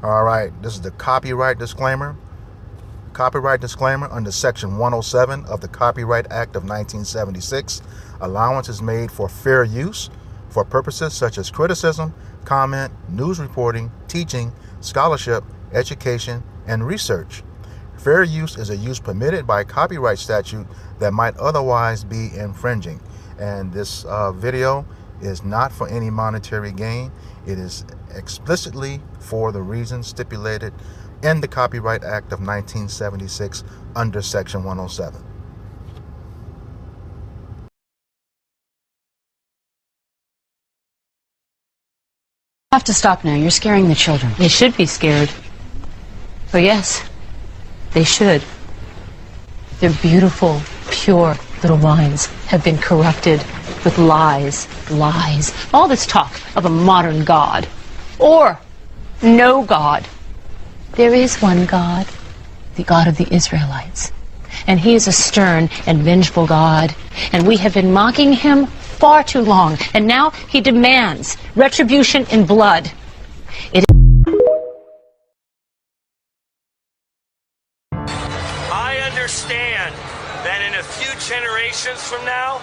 All right, this is the copyright disclaimer. Copyright disclaimer under Section 107 of the Copyright Act of 1976. Allowance is made for fair use for purposes such as criticism, comment, news reporting, teaching, scholarship, education, and research. Fair use is a use permitted by copyright statute that might otherwise be infringing. And this video is not for any monetary gain. It is explicitly for the reasons stipulated in the Copyright Act of 1976 under Section 107. You have to stop now. You're scaring the children. They should be scared. Oh, yes, they should. Their beautiful, pure little minds have been corrupted with lies, lies. All this talk of a modern God or no God. There is one God, the God of the Israelites. And he is a stern and vengeful God. And we have been mocking him far too long. And now he demands retribution in blood. I understand that in a few generations from now,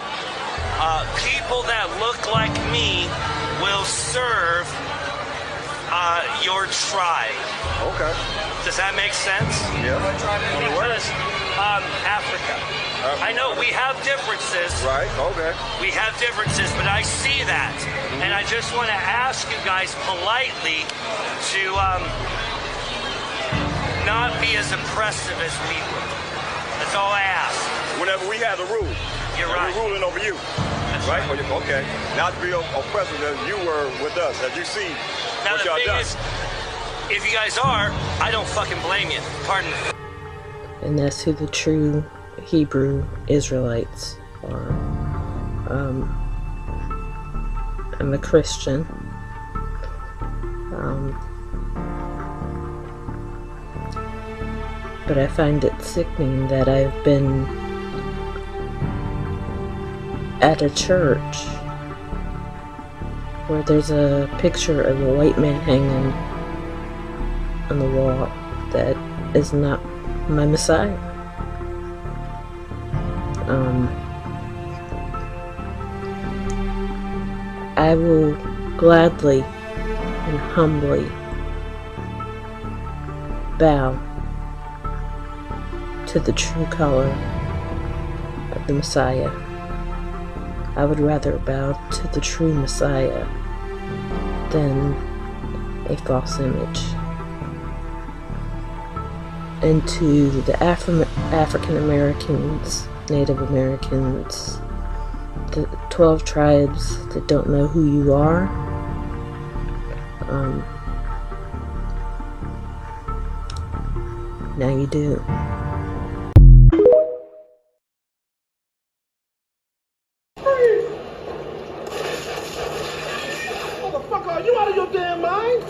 people that look like me will serve your tribe. Okay. Does that make sense? Yeah. Because Africa. I know we have differences. Right. Okay. We have differences, but I see that. And I just want to ask you guys politely to not be as oppressive as we were. That's all I ask. Whenever we have the rule, You're right. we're ruling over you. That's Right? right. Okay. Not to be oppressive as you were with us, as you see Now what the y'all thing done. is, if you guys are, I don't fucking blame you. Pardon me. And that's who the true Hebrew Israelites are. I'm a Christian. But I find it sickening that I've been at a church where there's a picture of a white man hanging on the wall that is not my Messiah. I will gladly and humbly bow to the true color of the Messiah. I would rather bow to the true Messiah than a false image. And to the African Americans, Native Americans, the 12 tribes that don't know who you are, now you do. Motherfucker, are you out of your damn mind?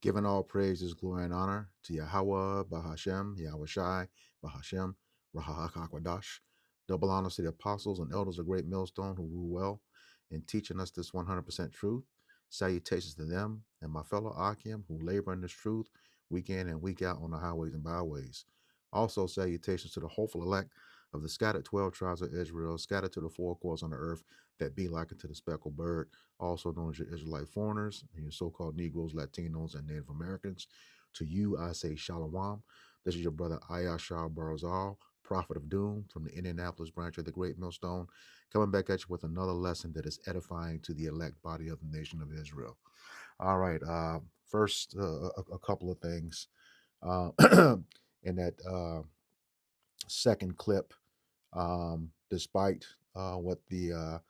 Giving all praises, glory, and honor to Yahweh, Bahashem, Yahweh Shai, Bahashem, Rahakakwadash. Double honors to the apostles and elders of Great Millstone who rule well in teaching us this 100% truth. Salutations to them and my fellow Akim who labor in this truth week in and week out on the highways and byways. Also, salutations to the hopeful elect of the scattered 12 tribes of Israel, scattered to the four quarters on the earth that be likened to the speckled bird, also known as your Israelite foreigners, and your so-called Negroes, Latinos, and Native Americans. To you, I say Shalom. This is your brother Ayashar Barazal, prophet of doom from the Indianapolis branch of the Great Millstone, coming back at you with another lesson that is edifying to the elect body of the nation of Israel. All right, first, a couple of things. In that second clip, despite what the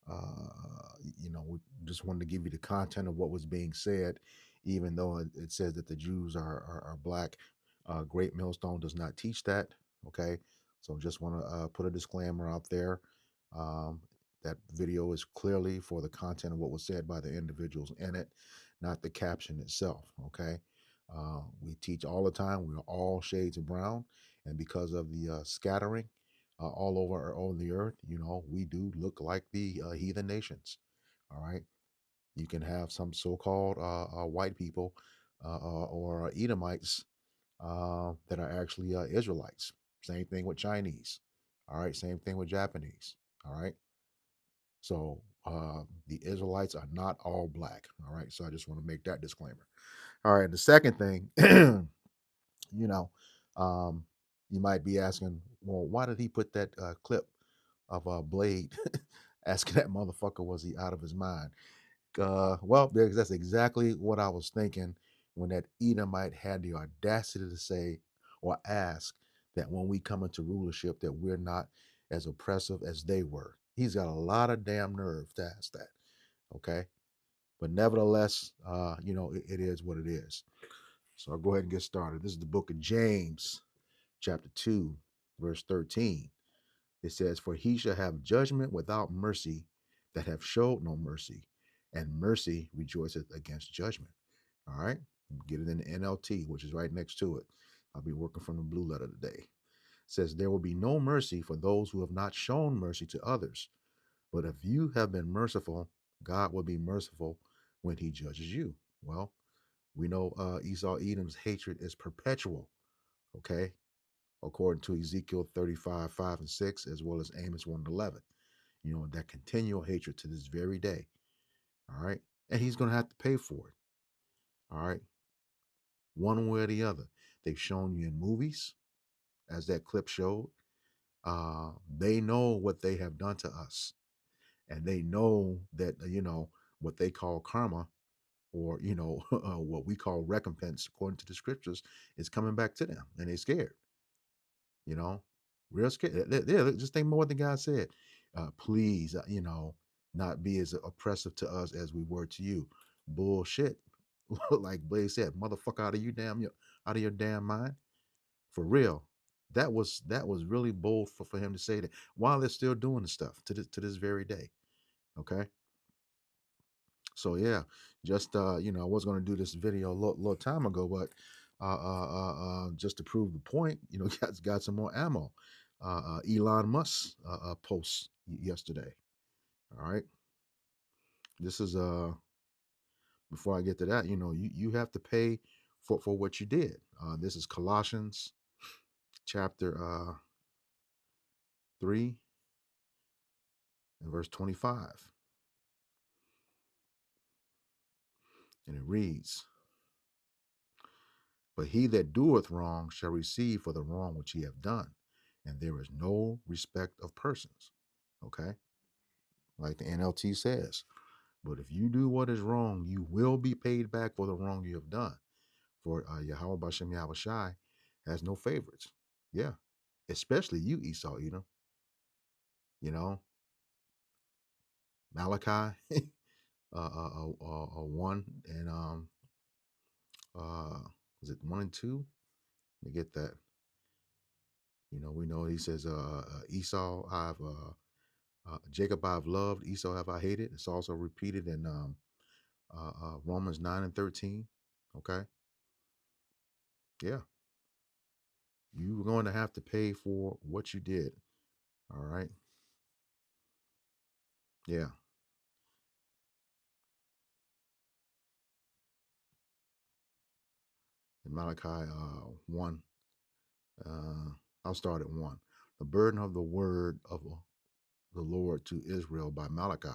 we just wanted to give you the content of what was being said, even though it says that the Jews are black. Great Millstone does not teach that. Okay, so just want to put a disclaimer out there. That video is clearly for the content of what was said by the individuals in it, not the caption itself. Okay, we teach all the time. We are all shades of brown, and because of the scattering, all over the earth, we do look like the heathen nations. All right, you can have some so-called white people or Edomites that are actually Israelites. Same thing with Chinese. All right, same thing with Japanese. All right, so the Israelites are not all black. All right, so I just want to make that disclaimer. All right, the second thing, you know, um, you might be asking, well, why did he put that clip of Blade asking that motherfucker was he out of his mind? Well, because that's exactly what I was thinking when that Edomite had the audacity to say or ask that when we come into rulership that we're not as oppressive as they were. He's got a lot of damn nerve to ask that. Okay, but nevertheless, it is what it is. So I'll go ahead and get started. This is the book of James, chapter 2, verse 13. It says, "For he shall have judgment without mercy that have showed no mercy, and mercy rejoiceth against judgment." All right, get it in the NLT, which is right next to it. I'll be working from the blue letter today. It says, "There will be no mercy for those who have not shown mercy to others. But if you have been merciful, God will be merciful when he judges you." Well, we know Esau Edom's hatred is perpetual, okay? According to Ezekiel 35, 5 and 6, as well as Amos 1 and 11. That continual hatred to this very day. All right. And he's going to have to pay for it. All right. One way or the other. They've shown you in movies, as that clip showed. They know what they have done to us. And they know that, what they call karma or, what we call recompense, according to the scriptures, is coming back to them. And they're scared. you know, real scared. Yeah, just think more what the guy said. Please, not be as oppressive to us as we were to you. Bullshit. Like Blaze said, motherfucker, out of your damn mind. For real. That was really bold for him to say that while they're still doing the stuff to this very day. Okay. So yeah, just I was gonna do this video a little time ago, but just to prove the point, got some more ammo. Elon Musk post yesterday. All right, this is before I get to that, you have to pay for what you did. This is Colossians chapter 3 and verse 25, and it reads, "But he that doeth wrong shall receive for the wrong which he have done, and there is no respect of persons." Okay, like the NLT says. But if you do what is wrong, you will be paid back for the wrong you have done. For Yahweh Bashem Yahweh Shai has no favorites. Yeah, especially you, Esau Edom. You know, Malachi, 1 and uh, was it 1 and 2? Let me get that. We know he says, Esau I've Jacob I've loved, Esau have I hated. It's also repeated in Romans 9 and 13. Okay, yeah, you're going to have to pay for what you did. All right, yeah. In Malachi 1, I'll start at 1. The burden of the word of the Lord to Israel by Malachi.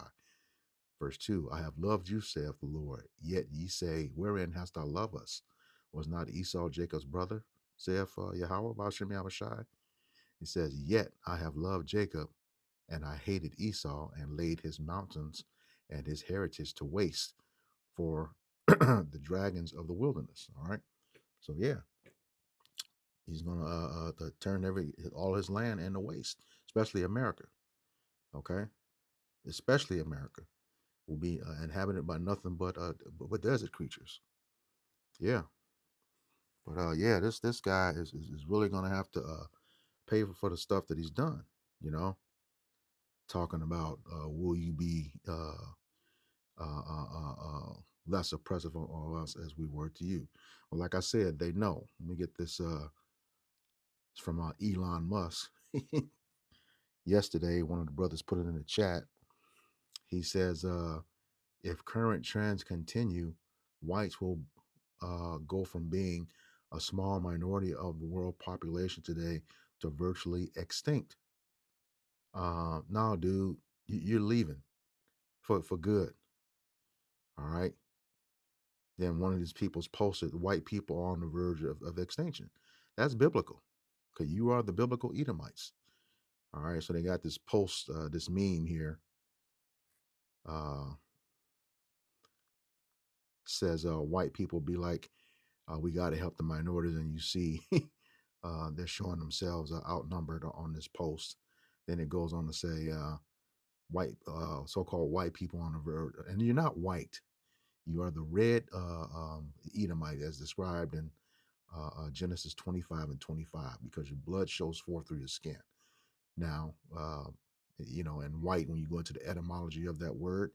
Verse 2, "I have loved you, saith the Lord. Yet ye say, Wherein hast thou loved us? Was not Esau Jacob's brother? Saith Yahweh, Bashem Yahushai." He says, "Yet I have loved Jacob, and I hated Esau, and laid his mountains and his heritage to waste for the dragons of the wilderness." All right. So yeah, he's gonna turn all his land into waste, especially America. Okay, especially America will be inhabited by nothing but desert creatures. Yeah, but yeah, this guy is really gonna have to pay for the stuff that he's done. You know, talking about will you be less oppressive on us as we were to you? Well, like I said, they know. Let me get this. It's from Elon Musk. yesterday, one of the brothers put it in the chat. He says, if current trends continue, whites will go from being a small minority of the world population today to virtually extinct. No, dude, you're leaving for good. All right. Then one of these people's posted, white people are on the verge of extinction. That's biblical, because you are the biblical Edomites. All right. So they got this post, this meme here. Says white people be like, we got to help the minorities, and you see they're showing themselves outnumbered on this post. Then it goes on to say white, so-called white people on the verge, and you're not white. You are the red Edomite, as described in Genesis 25 and 25, because your blood shows forth through your skin. Now, and white, when you go into the etymology of that word,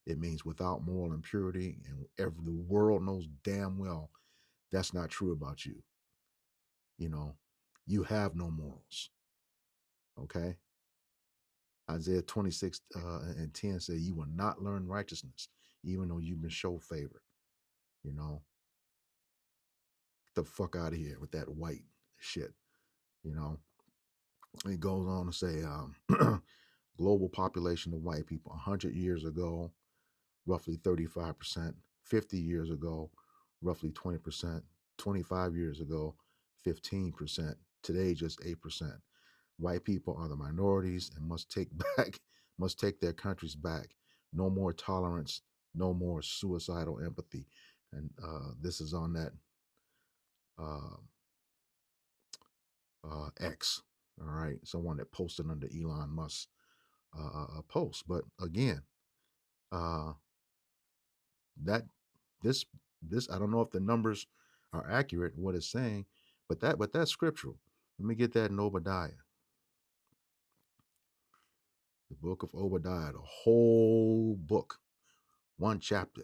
it means without moral impurity, and the world knows damn well that's not true about you. You have no morals. Okay. Isaiah 26 and 10 say you will not learn righteousness, even though you've been shown favor. Get the fuck out of here with that white shit. It goes on to say global population of white people 100 years ago, roughly 35%, 50 years ago, roughly 20%, 25 years ago, 15%, today just 8%. White people are the minorities and must take their countries back. No more tolerance, no more suicidal empathy. And this is on that uh, X. All right, someone that posted under Elon Musk post. But again, uh, that this I don't know if the numbers are accurate what it's saying, but that's scriptural. Let me get that in Obadiah, the book of Obadiah, the whole book, one chapter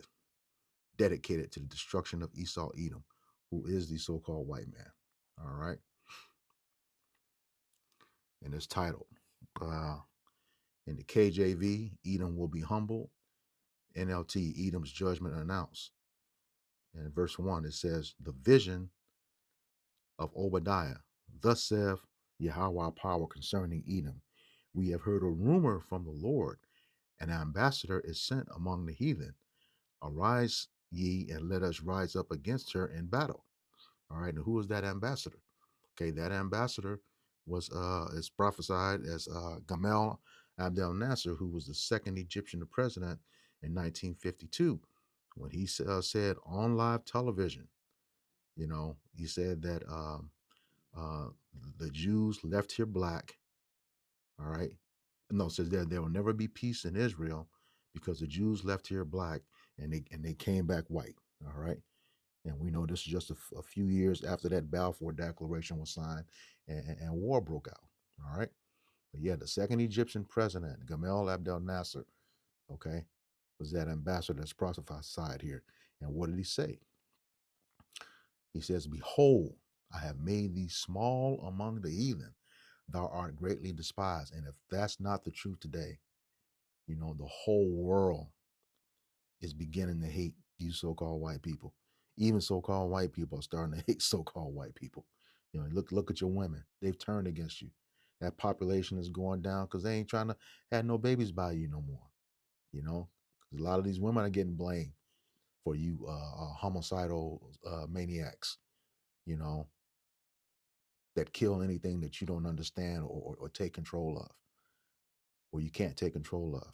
dedicated to the destruction of Esau Edom, who is the so-called white man. All right, and it's titled in the KJV, Edom will be humbled. NLT, Edom's judgment announced. And in verse 1, it says, the vision of Obadiah. Thus saith Yahweh power concerning Edom. We have heard a rumor from the Lord. An ambassador is sent among the heathen. Arise ye and let us rise up against her in battle. All right. And who is that ambassador? Okay, that ambassador was is prophesied as Gamal Abdel Nasser, who was the second Egyptian president in 1952, when he said on live television, he said that uh, the Jews left here black. All right. No, it says that there will never be peace in Israel because the Jews left here black and they came back white. All right. And we know this is just a few years after that Balfour Declaration was signed and war broke out. All right. But yeah, the second Egyptian president, Gamal Abdel Nasser, okay, was that ambassador that's prophesied here. And what did he say? He says, behold, I have made thee small among the heathen. Thou art greatly despised. And if that's not the truth today, the whole world is beginning to hate you so-called white people. Even so-called white people are starting to hate so-called white people. Look at your women. They've turned against you. That population is going down because they ain't trying to have no babies by you no more. 'Cause a lot of these women are getting blamed for you homicidal maniacs, you know, that kill anything that you don't understand or take control of, or you can't take control of.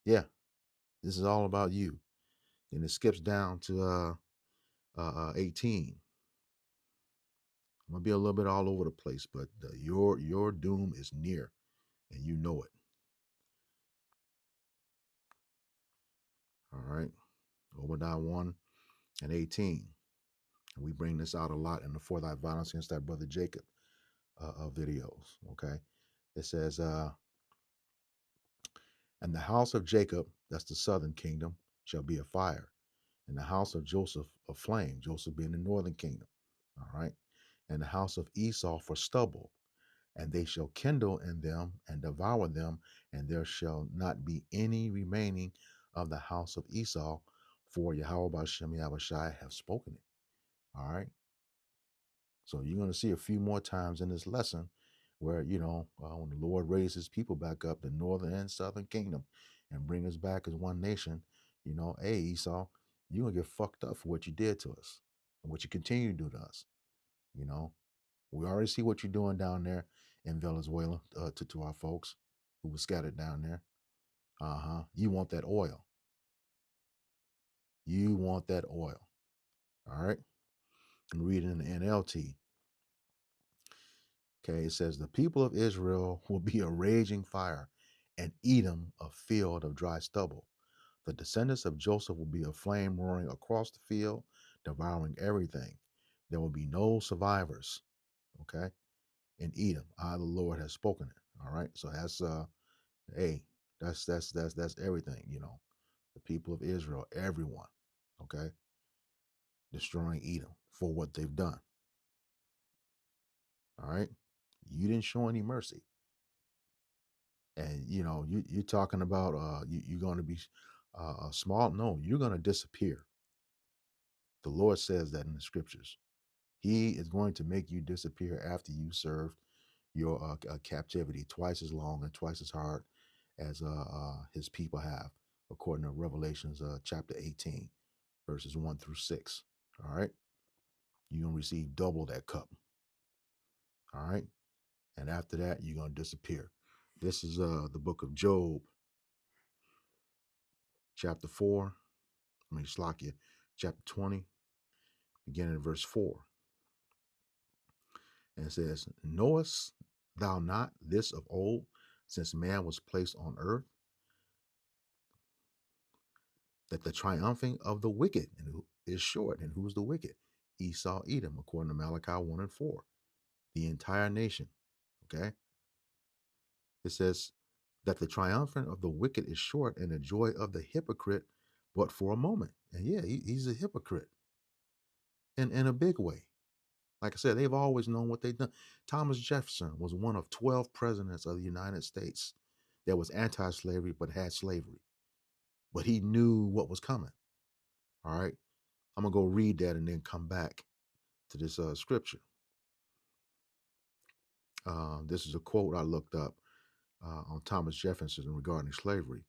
Yeah, this is all about you. And it skips down to 18. I'm gonna be a little bit all over the place, but your doom is near, and you know it. All right, Obadiah 1 and 18, and we bring this out a lot in the For Thy Violence Against Thy Brother Jacob videos. Okay, it says, and the house of Jacob, that's the southern kingdom, shall be a fire, and the house of Joseph a flame, Joseph being the northern kingdom. All right, and the house of Esau for stubble, and they shall kindle in them and devour them, and there shall not be any remaining of the house of Esau, for Yahweh Bashem Yahushai have spoken it. All right. So you're going to see a few more times in this lesson where, when the Lord raises people back up, the northern and southern kingdom, and bring us back as one nation, hey, Esau, you're going to get fucked up for what you did to us and what you continue to do to us. We already see what you're doing down there in Venezuela to our folks who were scattered down there. You want that oil. You want that oil. All right. I'm reading in the NLT. Okay, it says, the people of Israel will be a raging fire, and Edom a field of dry stubble. The descendants of Joseph will be a flame roaring across the field, devouring everything. There will be no survivors. Okay, in Edom, I the Lord has spoken it. All right, so that's hey, that's everything. The people of Israel, everyone. Okay, destroying Edom for what they've done. All right, you didn't show any mercy. And you're talking about you're going to be small. No, you're going to disappear. The Lord says that in the scriptures. He is going to make you disappear after you served your captivity twice as long and twice as hard as his people have, according to Revelations chapter 18, verses 1 through 6. All right, you're going to receive double that cup. All right, and after that, you're going to disappear. This is the book of Job, chapter 4. Slakia, chapter 20, beginning in verse 4. And it says, knowest thou not this of old, since man was placed on earth, that the triumphing of the wicked is short? And who's the wicked? Esau, Edom, according to Malachi 1 and 4. The entire nation. Okay? It says that the triumphant of the wicked is short, and the joy of the hypocrite but for a moment. And yeah, he's a hypocrite in a big way. Like I said, they've always known what they've done. Thomas Jefferson was one of 12 presidents of the United States that was anti-slavery but had slavery. But he knew what was coming. All right. I'm going to go read that and then come back to this scripture. This is a quote I looked up on Thomas Jefferson regarding slavery. It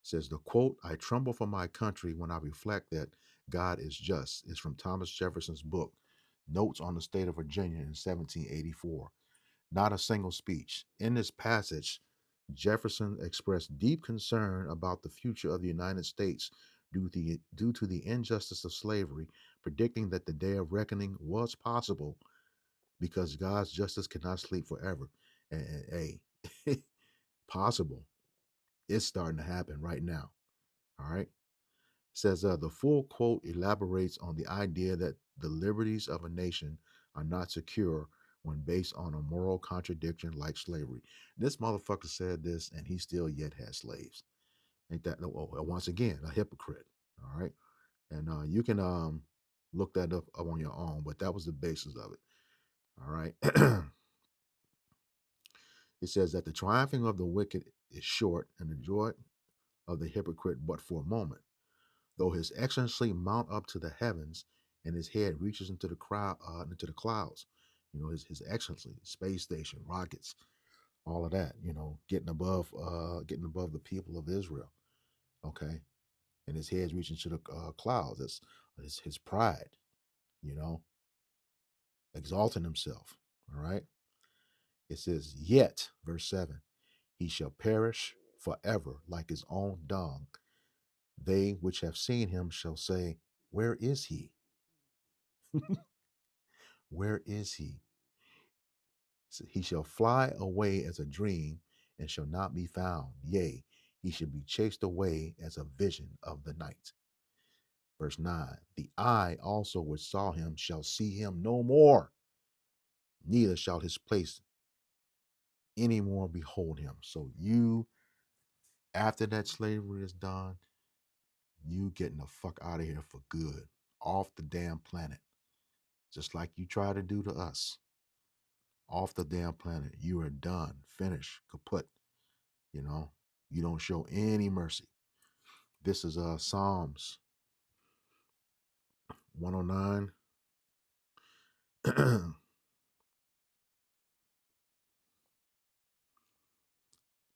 says, the quote, I tremble for my country when I reflect that God is just, is from Thomas Jefferson's book, Notes on the State of Virginia in 1784. Not a single speech. In this passage, Jefferson expressed deep concern about the future of the United States due to the injustice of slavery, predicting that the day of reckoning was possible because God's justice cannot sleep forever. And hey, possible. It's starting to happen right now. All right. It says the full quote elaborates on the idea that the liberties of a nation are not secure when based on a moral contradiction like slavery. This motherfucker said this, and he still yet has slaves. Ain't that once again a hypocrite? All right, and you can look that up on your own, but that was the basis of it. All right, it says that the triumphing of the wicked is short, and the joy of the hypocrite but for a moment. Though his excellency mount up to the heavens, and his head reaches into the crowd, into the clouds. His excellency, space station, rockets, all of that. Getting above the people of Israel. Okay, and his head's reaching to the clouds. That's his pride. Exalting himself. All right. It says, yet, verse 7, he shall perish forever like his own dung. They which have seen him shall say, where is he? Where is he? So he shall fly away as a dream and shall not be found. Yea, he shall be chased away as a vision of the night. Verse 9, the eye also which saw him shall see him no more, neither shall his place any more behold him. So you, after that slavery is done, you getting the fuck out of here for good, off the damn planet, just like you try to do to us. Off the damn planet. You are done, finished, kaput. You know, you don't show any mercy. This is Psalms 109.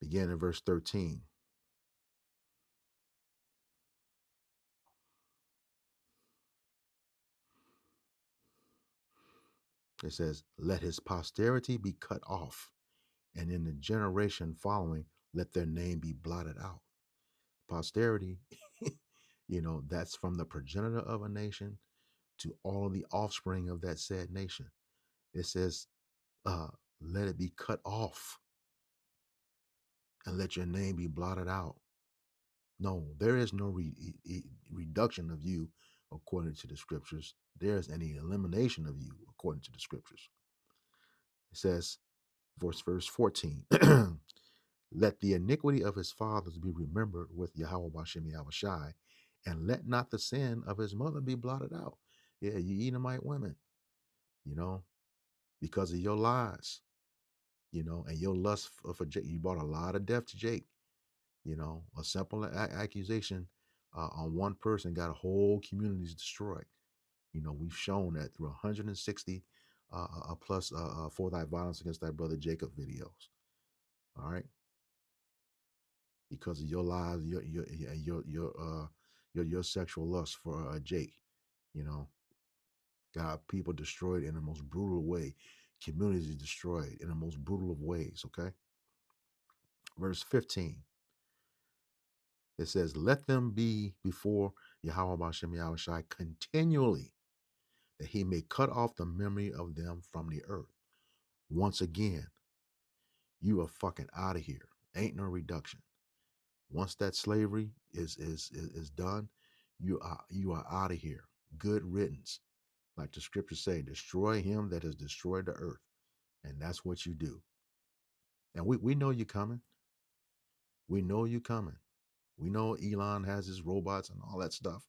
Begin in verse 13. It says, let his posterity be cut off, and in the generation following, let their name be blotted out. Posterity, that's from the progenitor of a nation to all of the offspring of that said nation. It says, uh, let it be cut off and let your name be blotted out. No, there is no reduction of you according to the scriptures. There is any elimination of you according to the scriptures. It says, verse 14, let the iniquity of his fathers be remembered with Yahweh Bashem Yahushai, and let not the sin of his mother be blotted out. Yeah, you Edomite women, because of your lies, and your lust for Jake. You brought a lot of death to Jake. A simple accusation on one person got a whole communities destroyed. We've shown that through 160 plus for thy violence against thy brother Jacob videos. All right, because of your lies, your sexual lust for Jake. Got people destroyed in the most brutal way. Communities destroyed in the most brutal of ways. Okay, verse 15. It says, let them be before Yahweh Bashem Yahushai continually, that he may cut off the memory of them from the earth. Once again, you are fucking out of here. Ain't no reduction. Once that slavery is done, you are out of here. Good riddance. Like the scriptures say, destroy him that has destroyed the earth. And that's what you do. And we know you're coming. We know you're coming. We know Elon has his robots and all that stuff.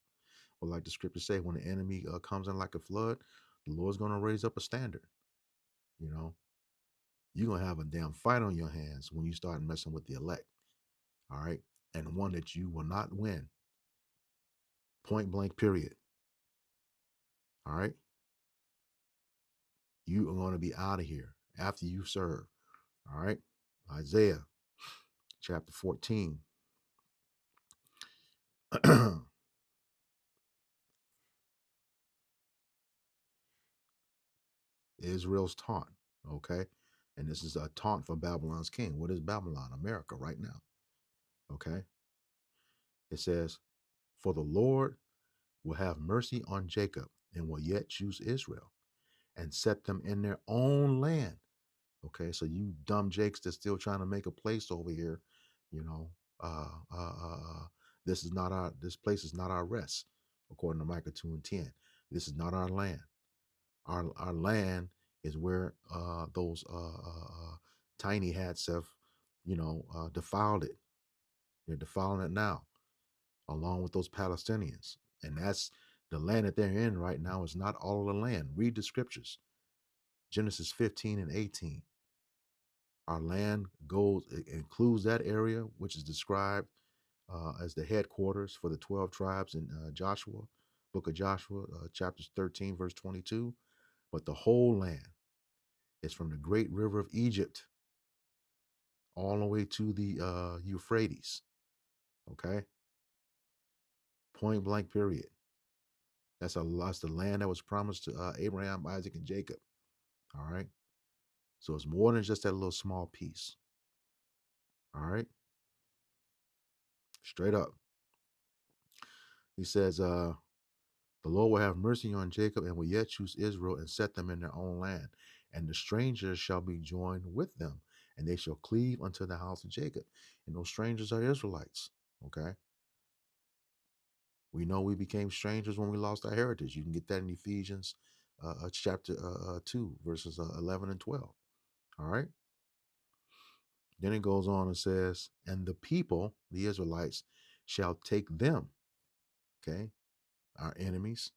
But like the scriptures say, when the enemy comes in like a flood, the Lord's going to raise up a standard. You're going to have a damn fight on your hands when you start messing with the elect. All right. And one that you will not win. Point blank, period. All right. You are going to be out of here after you serve. All right. Isaiah chapter 14. Israel's taunt. Okay. And this is a taunt for Babylon's king. What is Babylon? America right now. Okay. It says, for the Lord will have mercy on Jacob and will yet choose Israel and set them in their own land. Okay, so you dumb jakes that's still trying to make a place over here, you know, uh, uh, uh, uh, this place is not our rest, according to Micah 2 and 10. This is not our land. Our land is where those tiny hats have, defiled it. They're defiling it now, along with those Palestinians. And that's the land that they're in right now is not all of the land. Read the scriptures. Genesis 15 and 18. Our land includes that area, which is described as the headquarters for the 12 tribes in Joshua, book of Joshua, chapters 13, verse 22. But the whole land is from the great river of Egypt all the way to the Euphrates. Okay. Point blank, period. That's the land that was promised to Abraham, Isaac, and Jacob. All right. So it's more than just that little small piece. All right. Straight up. He says, the Lord will have mercy on Jacob and will yet choose Israel and set them in their own land. And the strangers shall be joined with them, and they shall cleave unto the house of Jacob. And those strangers are Israelites. Okay. We know we became strangers when we lost our heritage. You can get that in Ephesians chapter 2, verses 11 and 12. All right. Then it goes on and says, and the people, the Israelites, shall take them, okay, our enemies,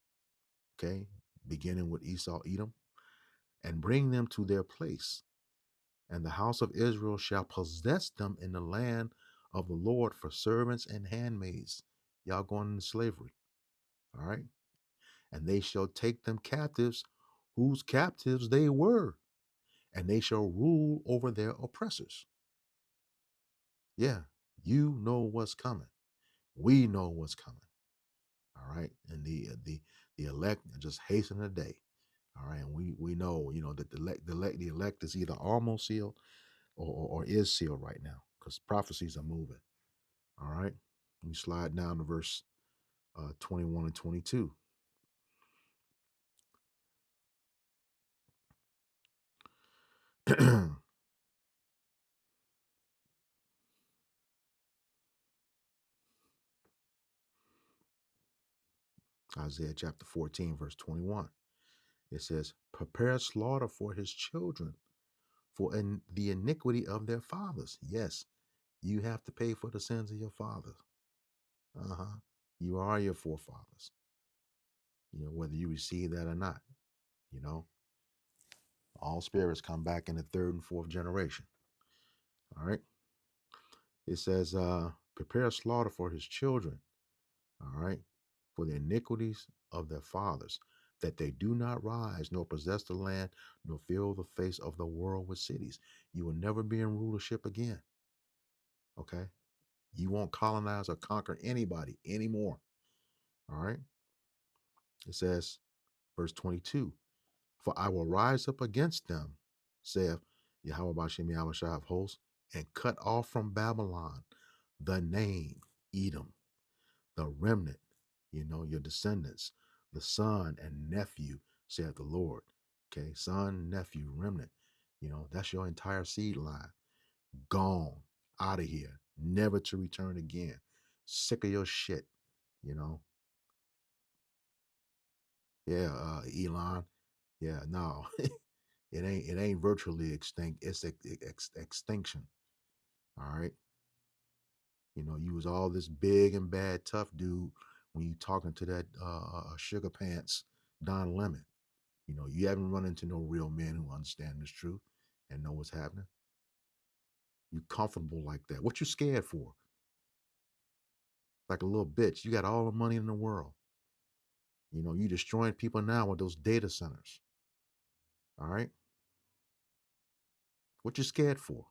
okay, beginning with Esau, Edom, and bring them to their place. And the house of Israel shall possess them in the land of the Lord for servants and handmaids. Y'all going into slavery. All right. And they shall take them captives, whose captives they were, and they shall rule over their oppressors. Yeah, you know what's coming. We know what's coming. All right. And the elect just hasten the day. All right. And we know, that the elect is either almost sealed or is sealed right now, because prophecies are moving. All right. We slide down to verse 21 and 22. Isaiah chapter 14, verse 21. It says, prepare slaughter for his children, for the iniquity of their fathers. Yes, you have to pay for the sins of your fathers. Uh-huh. You are your forefathers. Whether you receive that or not. You know, all spirits come back in the third and fourth generation. All right. It says, prepare slaughter for his children. All right. For the iniquities of their fathers, that they do not rise, nor possess the land, nor fill the face of the world with cities. You will never be in rulership again. Okay. You won't colonize or conquer anybody anymore. All right. It says, verse 22, for I will rise up against them, saith Yahweh Bashem Yahweh Shai of hosts, and cut off from Babylon the name Edom, the remnant, your descendants, the son and nephew, saith the Lord. Okay, son, nephew, remnant. That's your entire seed line. Gone, out of here, never to return again. Sick of your shit, you know. Yeah, Elon. Yeah, no, it ain't virtually extinct. It's extinction. All right. You was all this big and bad tough dude when you talking to that sugar pants Don Lemon. You haven't run into no real men who understand this truth and know what's happening. You comfortable like that. What you scared for? Like a little bitch. You got all the money in the world. You destroying people now with those data centers. All right. What you scared for?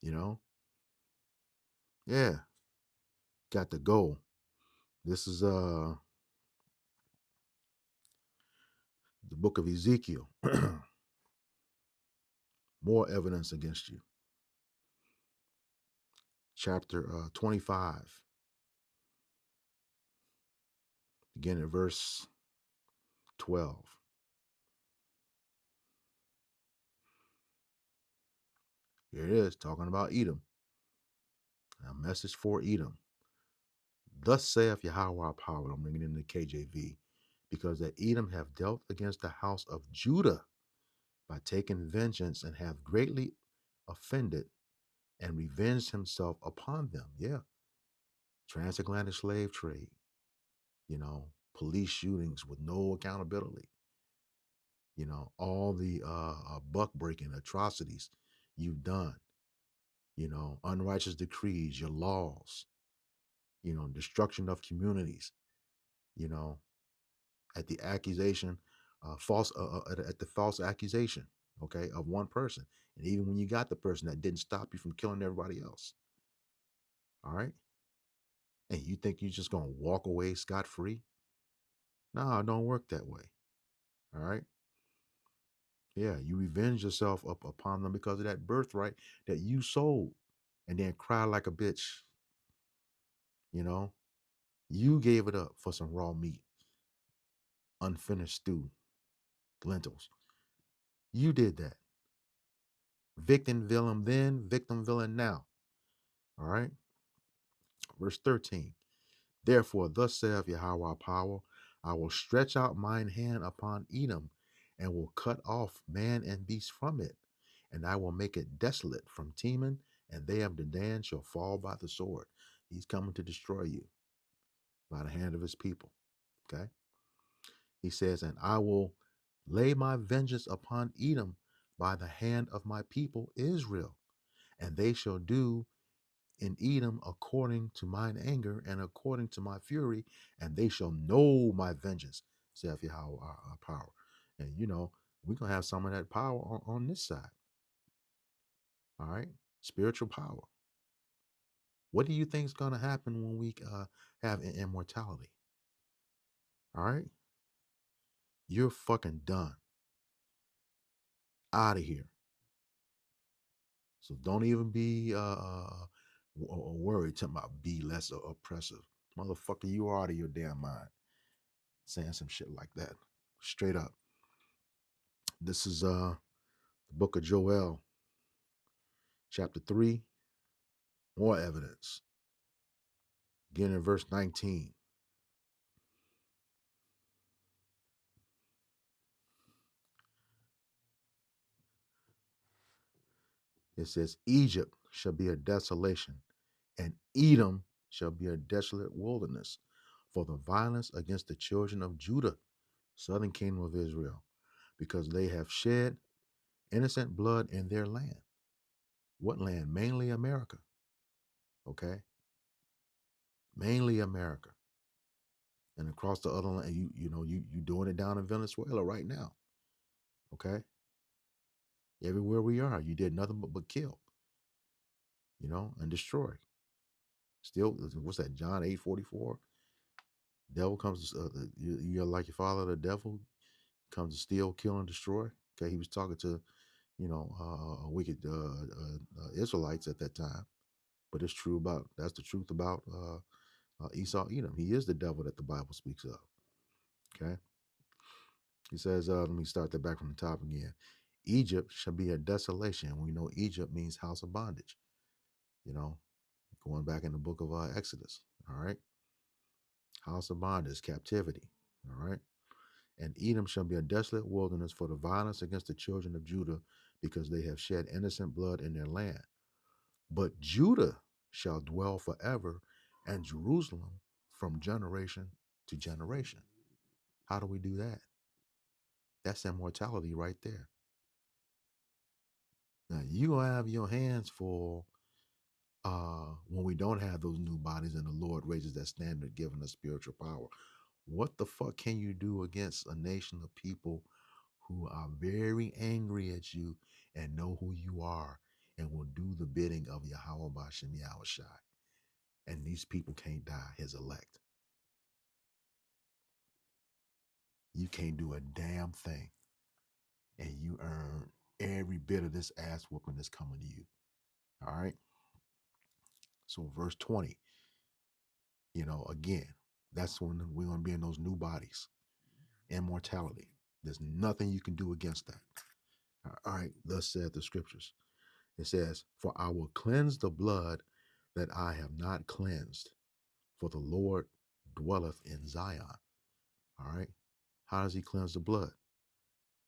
You know? Yeah. Got to go. This is the book of Ezekiel. More evidence against you. Chapter 25. Begin at verse 12. Here it is, talking about Edom. A message for Edom. Thus saith Yahweh our power. I'm bringing in the KJV. Because that Edom have dealt against the house of Judah by taking vengeance and have greatly offended and revenged himself upon them. Yeah. Transatlantic slave trade, police shootings with no accountability, all the buck breaking atrocities you've done, unrighteous decrees, your laws, destruction of communities, you know, at the accusation, at the false accusation, okay, of one person. And even when you got the person, that didn't stop you from killing everybody else. All right. And you think you're just going to walk away scot free? No, it don't work that way. All right. Yeah. You revenge yourself upon them because of that birthright that you sold and then cry like a bitch. You gave it up for some raw meat, unfinished stew, lentils. You did that. Victim villain then, victim villain now. All right. Verse 13. Therefore, thus saith Yahweh power, I will stretch out mine hand upon Edom and will cut off man and beast from it. And I will make it desolate from Teman, and they of Dedan shall fall by the sword. He's coming to destroy you by the hand of his people. Okay. He says, and I will Lay my vengeance upon Edom by the hand of my people Israel, and they shall do in Edom according to mine anger and according to my fury, and they shall know my vengeance, saith Yahweh our power. And we're gonna have some of that power on this side. All right, spiritual power. What do you think is gonna happen when we have immortality? All right, you're fucking done, out of here. So don't even be worried talking about be less oppressive. Motherfucker, you are out of your damn mind saying some shit like that. Straight up. This is the book of Joel, chapter 3. More evidence. Beginning in verse 19. It says, Egypt shall be a desolation, and Edom shall be a desolate wilderness for the violence against the children of Judah, southern kingdom of Israel, because they have shed innocent blood in their land. What land? Mainly America. Okay? Mainly America. And across the other land, you doing it down in Venezuela right now. Okay? Everywhere we are, you did nothing but kill, and destroy. Still, what's that? John 8:44. Devil comes to you're like your father, the devil comes to steal, kill, and destroy. Okay, he was talking to wicked Israelites at that time, but it's true that's the truth about Esau, Edom. He is the devil that the Bible speaks of. Okay, he says, let me start that back from the top again. Egypt shall be a desolation. We know Egypt means house of bondage. Going back in the book of Exodus. All right, house of bondage, captivity. All right. And Edom shall be a desolate wilderness for the violence against the children of Judah, because they have shed innocent blood in their land. But Judah shall dwell forever, and Jerusalem from generation to generation. How do we do that? That's immortality right there. Now, you going to have your hands full when we don't have those new bodies and the Lord raises that standard, giving us spiritual power. What the fuck can you do against a nation of people who are very angry at you and know who you are and will do the bidding of Yahweh Bashem Yahushai? And these people can't die, his elect. You can't do a damn thing. And you earn every bit of this ass whooping that's coming to you. All right. So verse 20, again, that's when we're going to be in those new bodies. Immortality. There's nothing you can do against that. All right. Thus said the scriptures. It says, for I will cleanse the blood that I have not cleansed, for the Lord dwelleth in Zion. All right. How does he cleanse the blood?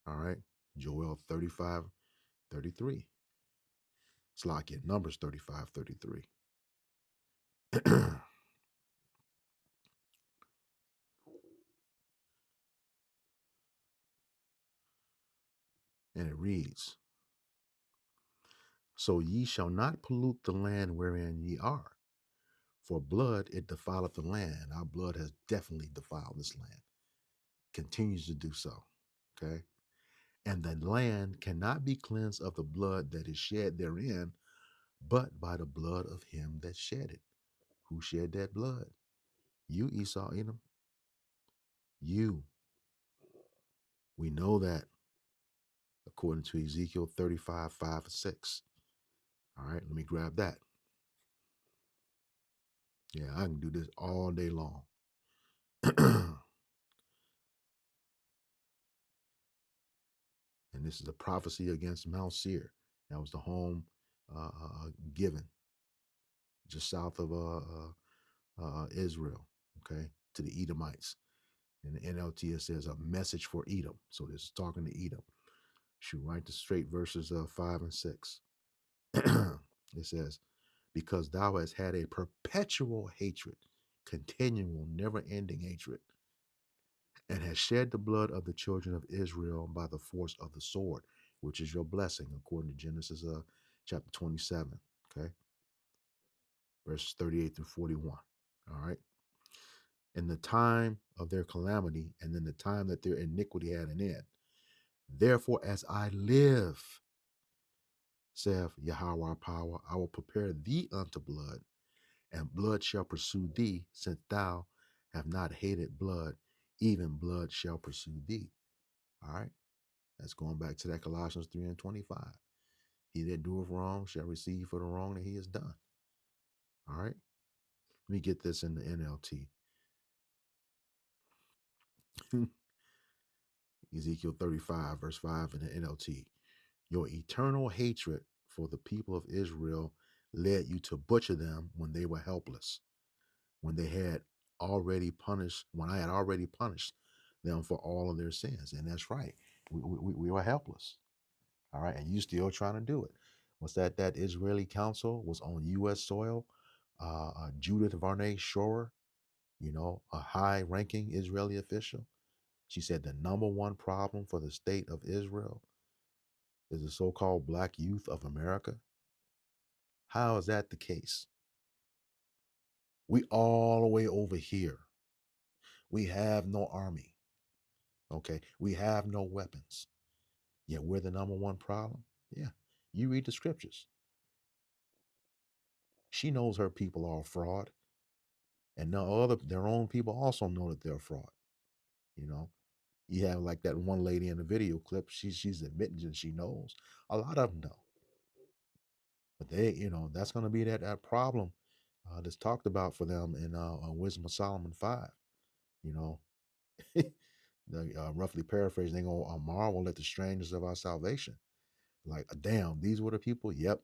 All right. Joel 35:33. It's like in Numbers 35:33. And it reads, so ye shall not pollute the land wherein ye are, for blood it defileth the land. Our blood has definitely defiled this land, continues to do so. Okay. And the land cannot be cleansed of the blood that is shed therein, but by the blood of him that shed it. Who shed that blood? You, Esau, Edom. You. We know that according to Ezekiel 35:5-6. All right, let me grab that. Yeah, I can do this all day long. And this is a prophecy against Mount Seir. That was the home given just south of Israel, okay, to the Edomites. In the NLT, it says a message for Edom. So this is talking to Edom. Shoot right to straight verses 5 and 6. It says, because thou hast had a perpetual hatred, continual, never-ending hatred, and has shed the blood of the children of Israel by the force of the sword, which is your blessing, according to Genesis chapter 27, okay, verses 38 through 41. All right. In the time of their calamity, and in the time that their iniquity had an end. Therefore, as I live, saith Yahweh our power, I will prepare thee unto blood, and blood shall pursue thee, since thou have not hated blood, even blood shall pursue thee. All right. That's going back to that Colossians 3 and 25. He that doeth wrong shall receive for the wrong that he has done. All right. Let me get this in the NLT. Ezekiel 35, verse 5 in the NLT. Your eternal hatred for the people of Israel led you to butcher them when they were helpless, when they had already punished, when I had already punished them for all of their sins. And that's right. We were helpless. All right. And you still trying to do it. Was that Israeli council was on U.S. soil? Judith Varney Shorer, a high ranking Israeli official. She said the number one problem for the state of Israel is the so called black youth of America. How is that the case? We all the way over here. We have no army. Okay. We have no weapons. Yet we're the number one problem. Yeah. You read the scriptures. She knows her people are a fraud. And now their own people also know that they're a fraud. You know, you have like that one lady in the video clip. She's admitting that she knows. A lot of them know. But that's going to be that problem that's talked about for them in Wisdom of Solomon 5. You know, roughly paraphrasing, they're going to marvel at the strangeness of our salvation. Like, damn, these were the people? Yep.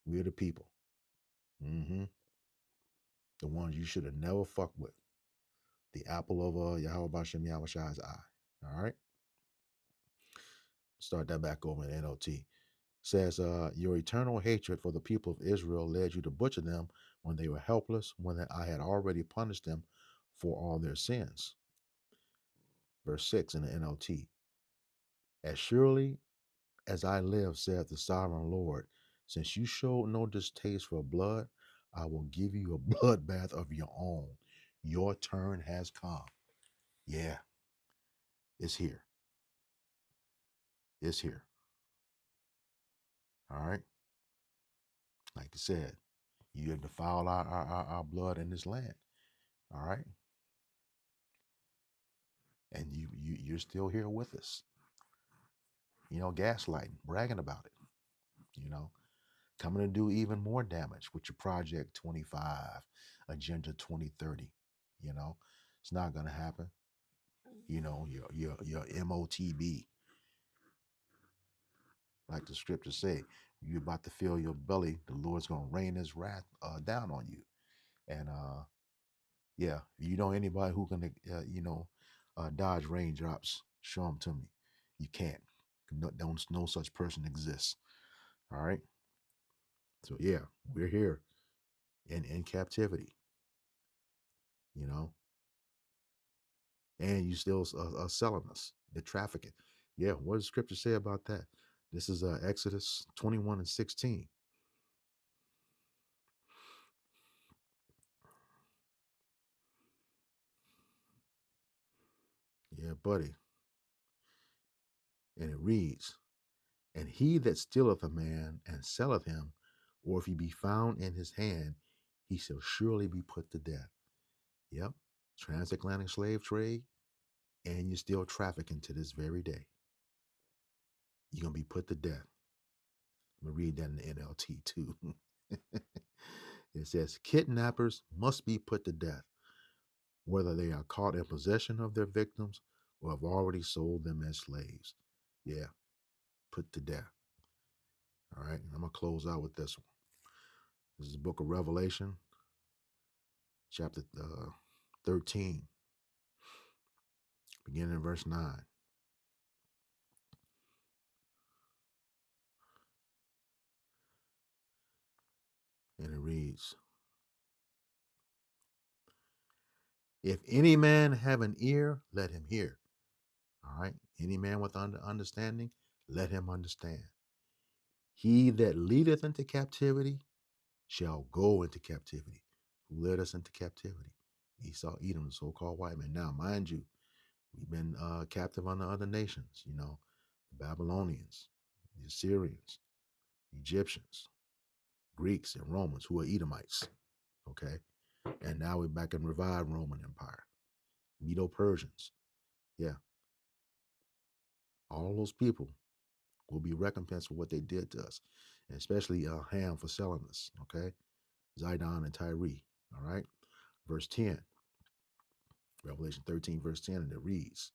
We're the people. Mm-hmm. The ones you should have never fucked with. The apple of Yahweh Bashem Yahweh Shai's eye. All right. Start that back over in NLT. Says, your eternal hatred for the people of Israel led you to butcher them when they were helpless, when I had already punished them for all their sins. Verse 6 in the NLT. As surely as I live, saith the sovereign Lord, since you showed no distaste for blood, I will give you a bloodbath of your own. Your turn has come. Yeah, it's here. It's here. All right. Like I said, you have defiled our blood in this land. All right. And you're still here with us. Gaslighting, bragging about it. Coming to do even more damage with your Project 25, Agenda 2030. It's not gonna happen. Your MOTB, like the scriptures say, you're about to fill your belly. The Lord's gonna rain His wrath down on you. And yeah, if you know anybody who can, dodge raindrops, show them to me. You can't. No such person exists. All right. So yeah, we're here in captivity. And you still selling us, the trafficking. Yeah, what does Scripture say about that? This is Exodus 21 and 16. Yeah, buddy. And it reads, and he that stealeth a man and selleth him, or if he be found in his hand, he shall surely be put to death. Yep, transatlantic slave trade, and you're still trafficking to this very day. You're going to be put to death. I'm going to read that in the NLT too. It says, kidnappers must be put to death, whether they are caught in possession of their victims or have already sold them as slaves. Yeah, put to death. All right, I'm going to close out with this one. This is the book of Revelation, chapter 13, beginning in verse 9. And it reads, If any man have an ear, let him hear. All right. Any man with understanding, let him understand. He that leadeth into captivity shall go into captivity. Who led us into captivity? Esau, Edom, the so-called white man. Now, mind you, we've been captive under other nations, you know, the Babylonians, the Assyrians, Egyptians, Greeks, and Romans, who are Edomites. Okay. And now we're back in revived Roman Empire. Medo-Persians. Yeah. All those people will be recompensed for what they did to us, and especially Ham for selling us. Okay. Zidon and Tyree. All right. Verse 10. Revelation 13, verse 10, and it reads,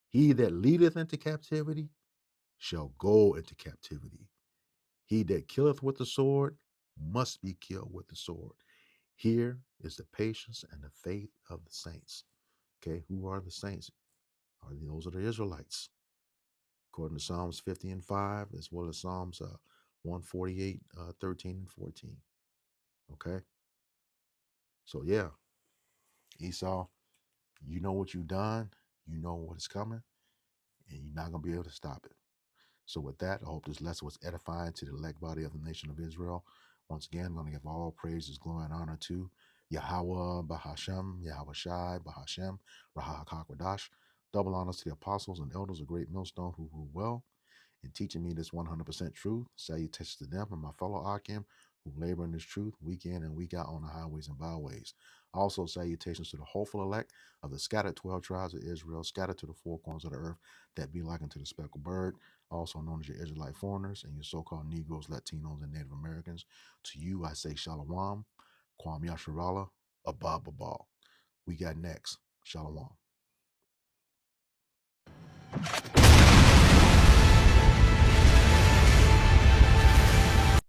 He that leadeth into captivity shall go into captivity. He that killeth with the sword must be killed with the sword. Here is the patience and the faith of the saints. Okay, who are the saints? Those are the Israelites, according to Psalms 50 and 5, as well as Psalms 148, 13 and 14. Okay, so yeah, Esau, you know what you've done, you know what is coming, and you're not going to be able to stop it. So with that, I hope this lesson was edifying to the elect body of the nation of Israel. Once again, I'm going to give all praises, glory, and honor to Yahweh, Bahashem, Yahweh Shai, Bahashem, Rahakakwadash. Double honors to the apostles and elders of Great Millstone who rule well in teaching me this 100% truth. Salutations to them and my fellow Akim who labor in this truth week in and week out on the highways and byways. Also, salutations to the hopeful elect of the scattered 12 tribes of Israel, scattered to the four corners of the earth, that be like unto the speckled bird, also known as your Israelite foreigners and your so-called Negroes, Latinos, and Native Americans. To you, I say Shalom, Kwam Yasharala, Abba Babal. We got next. Shalom.